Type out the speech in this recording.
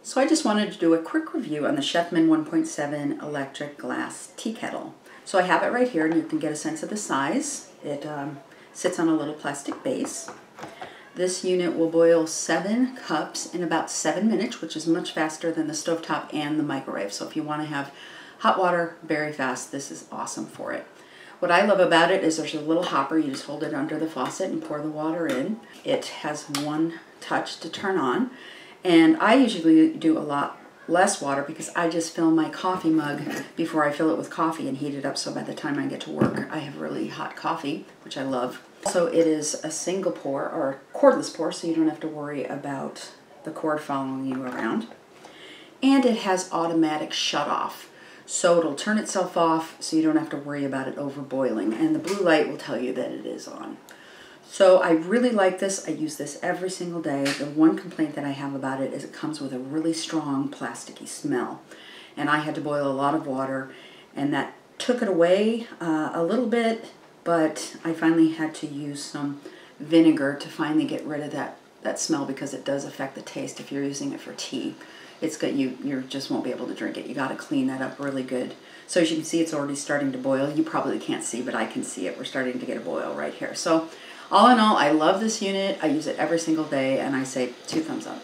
So I just wanted to do a quick review on the Chefman 1.7 electric glass tea kettle. So I have it right here and you can get a sense of the size. It sits on a little plastic base. This unit will boil 7 cups in about 7 minutes, which is much faster than the stovetop and the microwave. So if you want to have hot water very fast, this is awesome for it. What I love about it is there's a little hopper. You just hold it under the faucet and pour the water in. It has one touch to turn on. And I usually do a lot less water because I just fill my coffee mug before I fill it with coffee and heat it up, so by the time I get to work I have really hot coffee, which I love. So it is a single pour or cordless pour, so you don't have to worry about the cord following you around. And it has automatic shut off, so it'll turn itself off so you don't have to worry about it over boiling, and the blue light will tell you that it is on. So I really like this. I use this every single day. The one complaint that I have about it is it comes with a really strong plasticky smell. And I had to boil a lot of water and that took it away a little bit, but I finally had to use some vinegar to finally get rid of that smell, because it does affect the taste if you're using it for tea. It's good, you just won't be able to drink it. You got to clean that up really good. So as you can see, it's already starting to boil. You probably can't see, but I can see it. We're starting to get a boil right here. So all in all, I love this unit. I use it every single day, and I say 2 thumbs up.